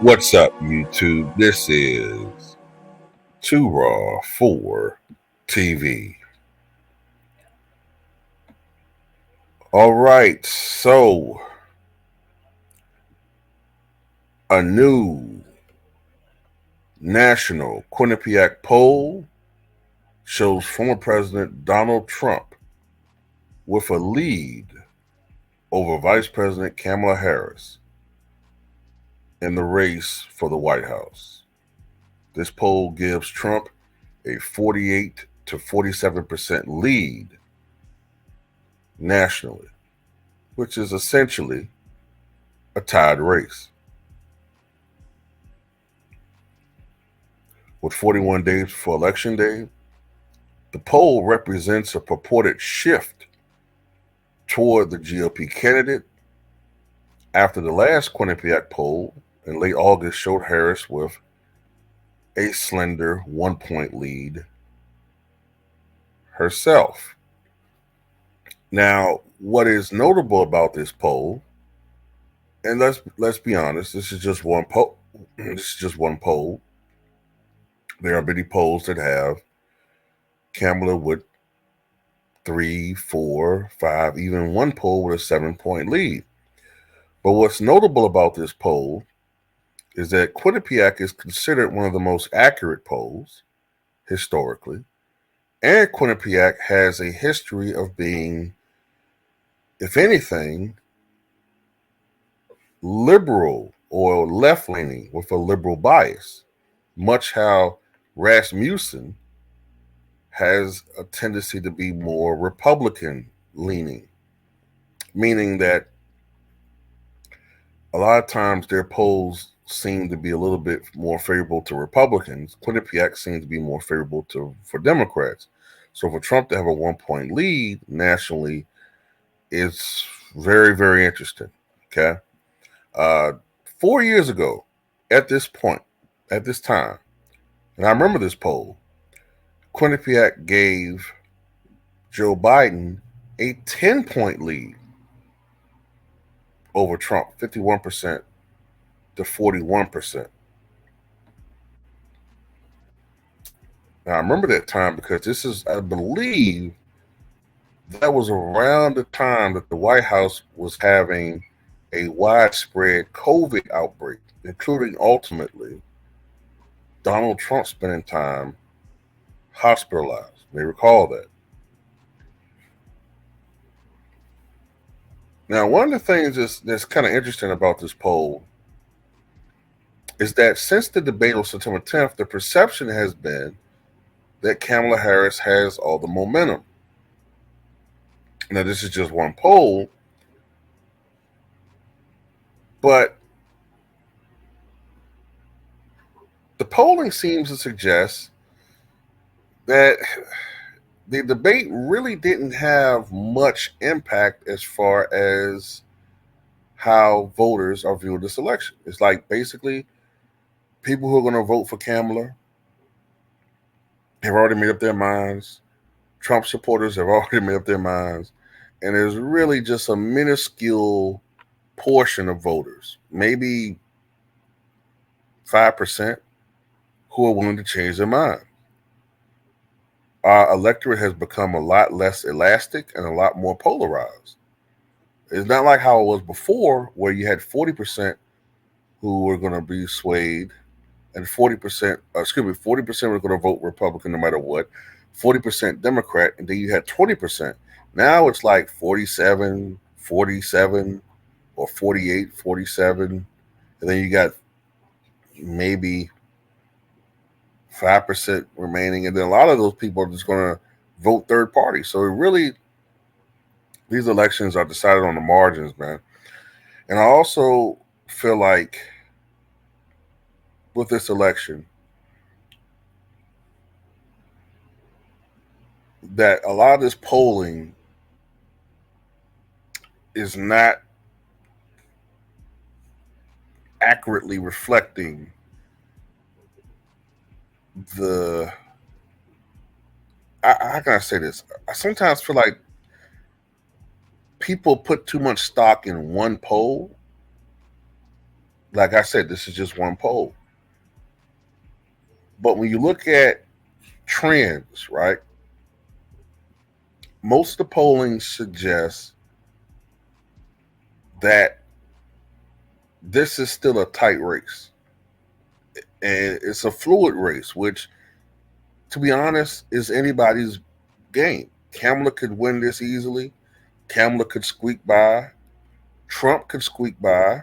What's up, YouTube? This is Too Raw for TV. All right, so a new national Quinnipiac poll shows former President Donald Trump with a lead over Vice President Kamala Harris in the race for the White House. This poll gives Trump a 48 to 47% lead nationally, which is essentially a tied race. With 41 days before Election Day, the poll represents a purported shift toward the GOP candidate after the last Quinnipiac poll in late August showed Harris with a slender 1-point lead herself. Now, what is notable about this poll, and let's be honest, this is just one poll. This is just one poll. There are many polls that have Kamala with 3, 4, 5, even one poll with a 7-point lead. But what's notable about this poll is that Quinnipiac is considered one of the most accurate polls historically, and Quinnipiac has a history of being, if anything, liberal or left-leaning with a liberal bias, much how Rasmussen has a tendency to be more Republican-leaning, meaning that a lot of times their polls seem to be a little bit more favorable to Republicans. Quinnipiac seems to be more favorable for Democrats. So for Trump to have a 1-point lead nationally is very, very interesting. Okay. 4 years ago, at this time, and I remember this poll, Quinnipiac gave Joe Biden a 10-point lead over Trump, 51% to 41%. Now, I remember that time because this is, I believe, that was around the time that the White House was having a widespread COVID outbreak, including ultimately Donald Trump spending time hospitalized. You may recall that. Now, one of the things that's kind of interesting about this poll is that since the debate on September 10th, the perception has been that Kamala Harris has all the momentum. Now, this is just one poll, but the polling seems to suggest that the debate really didn't have much impact as far as how voters are viewing this election. It's like basically people who are going to vote for Kamala have already made up their minds. Trump supporters have already made up their minds. And there's really just a minuscule portion of voters, maybe 5%, who are willing to change their mind. Our electorate has become a lot less elastic and a lot more polarized. It's not like how it was before, where you had 40% who were going to be swayed, and 40%, 40% were going to vote Republican no matter what, 40% Democrat, and then you had 20%. Now it's like 47, 47, or 48, 47, and then you got maybe 5% remaining, and then a lot of those people are just going to vote third party. So it really, these elections are decided on the margins, man. And I also feel like with this election that a lot of this polling is not accurately reflecting the. How can I say this? I sometimes feel like people put too much stock in one poll Like I said, this is just one poll. But when you look at trends, right, most of the polling suggests that this is still a tight race. And it's a fluid race, which, to be honest, is anybody's game. Kamala could win this easily. Kamala could squeak by. Trump could squeak by.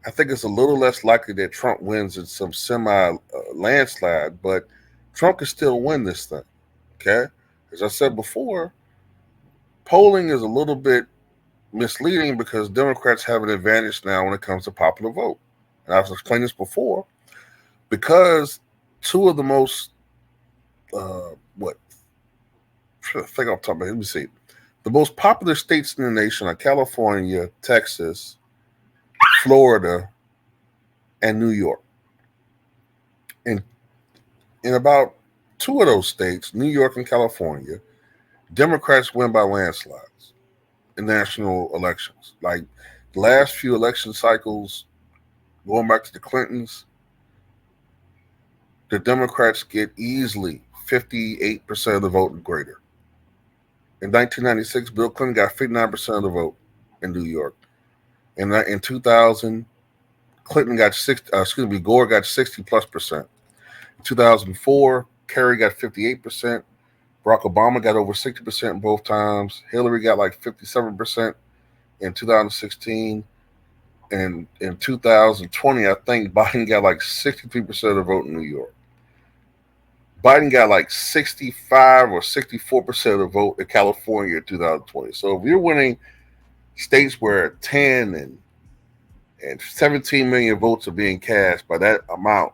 I think it's a little less likely that Trump wins in some semi landslide, but Trump can still win this thing. Okay? As I said before, polling is a little bit misleading because Democrats have an advantage now when it comes to popular vote. And I've explained this before because two of the most, what, I think I'm talking about, let me see. The most popular states in the nation are California, Texas, Florida, and New York. And in about two of those states, New York and California, Democrats win by landslides in national elections. Like the last few election cycles, going back to the Clintons, the Democrats get easily 58% of the vote and greater. In 1996, Bill Clinton got 59% of the vote in New York. In 2000, Clinton got Gore got 60 plus percent. In 2004, Kerry got 58%. Barack Obama got over 60% both times. Hillary got like 57% in 2016. And in 2020, I think Biden got like 63% of the vote in New York. Biden got like 65 or 64% of the vote in California in 2020. So if you're winning states where 10 and 17 million votes are being cast by that amount,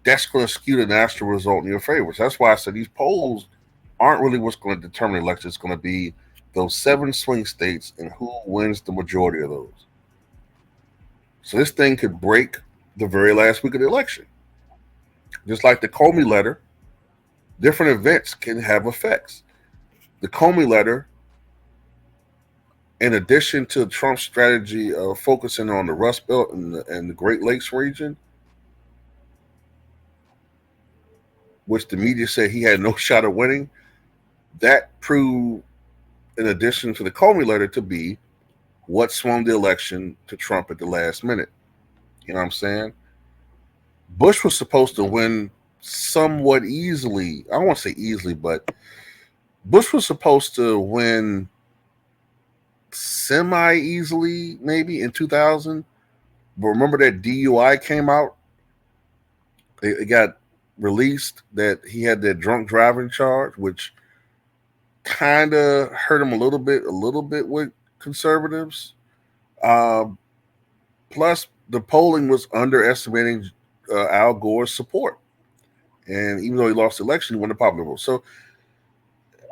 that's going to skew the national result in your favor. So that's why I said these polls aren't really what's going to determine the election. It's going to be those 7 swing states and who wins the majority of those. So this thing could break the very last week of the election. Just like the Comey letter, different events can have effects. The Comey letter, in addition to Trump's strategy of focusing on the Rust Belt and the Great Lakes region, which the media said he had no shot at winning, that proved, in addition to the Comey letter, to be what swung the election to Trump at the last minute. You know what I'm saying? Bush was supposed to win somewhat easily. I don't want to say easily, but Bush was supposed to win semi easily, maybe in 2000. But remember that DUI came out? It got released that he had that drunk driving charge, which kind of hurt him a little bit with conservatives. Um, Plus, the polling was underestimating Al Gore's support. And even though he lost the election, he won the popular vote. So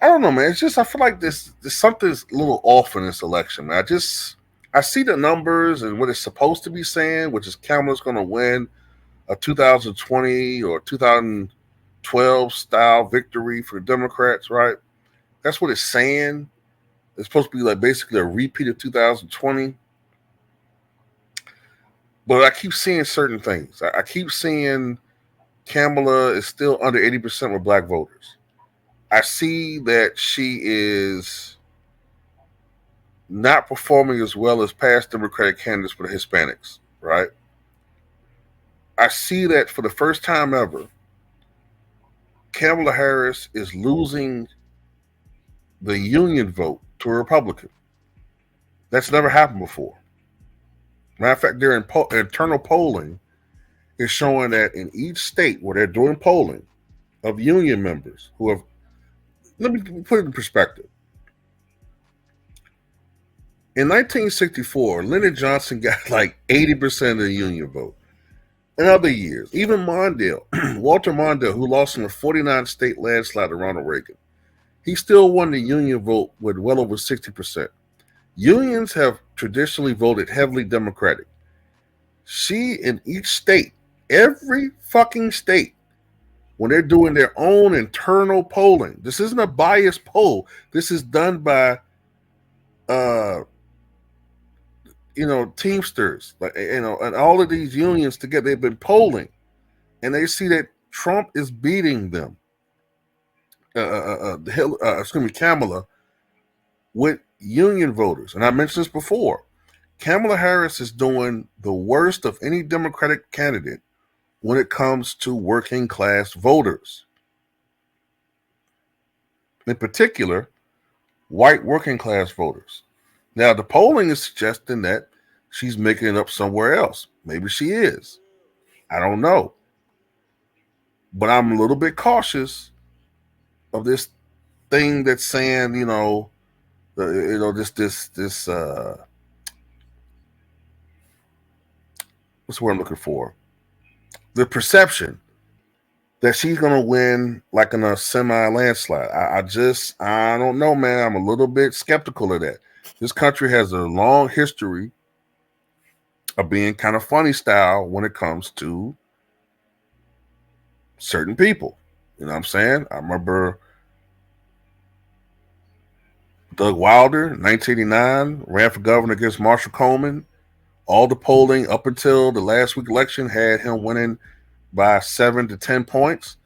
I don't know, man. It's just I feel like there's something's a little off in this election, man. I see the numbers and what it's supposed to be saying, which is Kamala's going to win a 2020 or 2012 style victory for the Democrats, right? That's what it's saying. It's supposed to be like basically a repeat of 2020. But I keep seeing certain things. I keep seeing Kamala is still under 80% with black voters. I see that she is not performing as well as past Democratic candidates for the Hispanics, right? I see that for the first time ever, Kamala Harris is losing the union vote to a Republican. That's never happened before. Matter of fact, their internal polling is showing that in each state where they're doing polling of union members who have, let me put it in perspective. In 1964, Lyndon Johnson got like 80% of the union vote. In other years, even Mondale, Walter Mondale, who lost in a 49 state landslide to Ronald Reagan, he still won the union vote with well over 60%. Unions have traditionally voted heavily Democratic. She, in each state, every fucking state, when they're doing their own internal polling, this isn't a biased poll. This is done by Teamsters, and all of these unions together, they've been polling, and they see that Trump is beating them. Kamala, with union voters. And I mentioned this before. Kamala Harris is doing the worst of any Democratic candidate when it comes to working class voters. In particular, white working class voters. Now, the polling is suggesting that she's making it up somewhere else. Maybe she is. I don't know. But I'm a little bit cautious of this thing that's saying, this what's the word I'm looking for? The perception that she's gonna win like in a semi landslide. I don't know, man. I'm a little bit skeptical of that. This country has a long history of being kind of funny style when it comes to certain people. You know what I'm saying? I remember Doug Wilder, 1989, ran for governor against Marshall Coleman. All the polling up until the last week election had him winning by 7 to 10 points.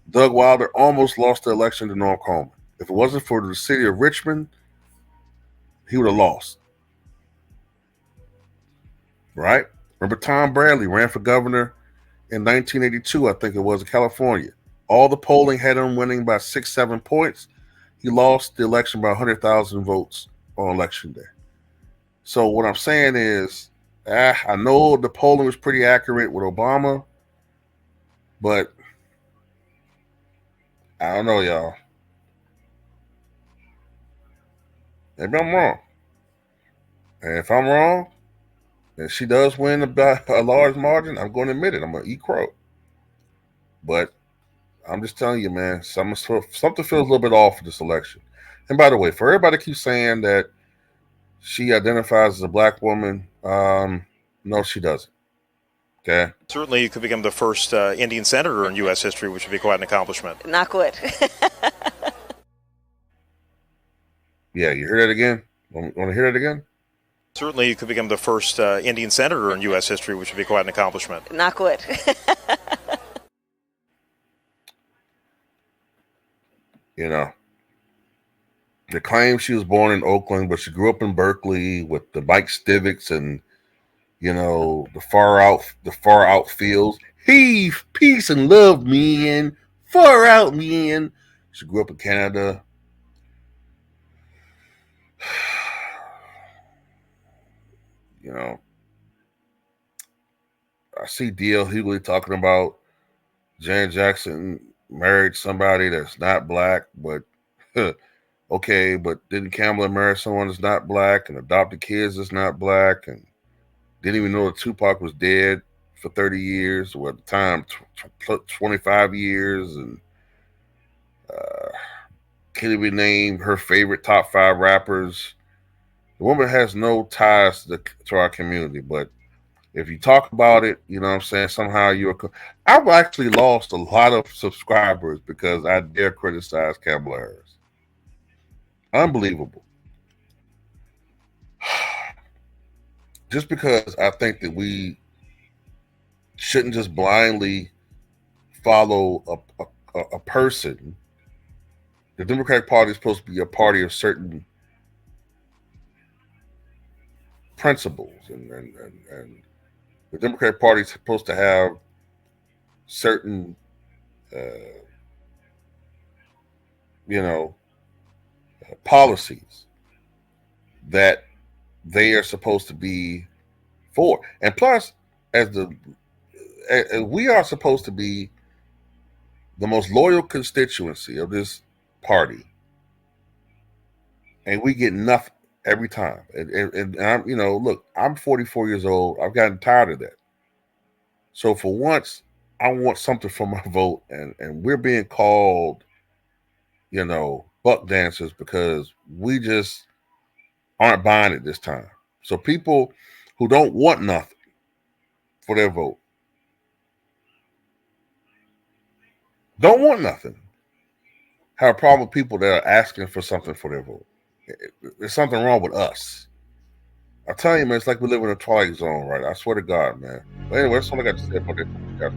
Doug Wilder almost lost the election to Norm Coleman. If it wasn't for the city of Richmond, he would have lost. Right? Remember Tom Bradley ran for governor in 1982, I think it was, in California. All the polling had him winning by 6, 7 points. He lost the election by 100,000 votes on election day. So what I'm saying is, I know the polling was pretty accurate with Obama, but I don't know, y'all. Maybe I'm wrong. And if I'm wrong, and she does win a large margin, I'm going to admit it. I'm going to eat crow. But I'm just telling you, man, something feels a little bit off for this election. And by the way, for everybody keeps saying that she identifies as a black woman, no, she doesn't. Okay. Certainly, you could become the first Indian senator in U.S. history, which would be quite an accomplishment. Not good. Yeah, you hear that again? Want to hear that again? Certainly, you could become the first Indian senator in U.S. history, which would be quite an accomplishment. Not good. They claim she was born in Oakland, but she grew up in Berkeley with the Mike Stivics and the far out fields. Heave, peace, and love, man. Far out, man. She grew up in Canada. I see D.L. Hughley talking about Janet Jackson married somebody that's not black, but okay, but didn't Kamala marry someone that's not black and adopted kids that's not black and didn't even know that Tupac was dead for 30 years, or at the time, 25 years, and can't even name her favorite top 5 rappers. The woman has no ties to our community, but if you talk about it, you know what I'm saying, somehow I've actually lost a lot of subscribers because I dare criticize Kamala Harris. Unbelievable. Just because I think that we shouldn't just blindly follow a person. The Democratic Party is supposed to be a party of certain principles, and the Democratic Party is supposed to have certain, policies that they are supposed to be for. And plus, as we are supposed to be the most loyal constituency of this party, and we get nothing every time. And I'm, look, I'm 44 years old. I've gotten tired of that. So for once, I want something for my vote, and we're being called, buck dancers because we just aren't buying it this time. So people who don't want nothing for their vote, don't want nothing, have a problem with people that are asking for something for their vote. There's something wrong with us. I tell you, man, it's like we live in a twilight zone, right? I swear to God, man. But anyway, that's all I got to say about that.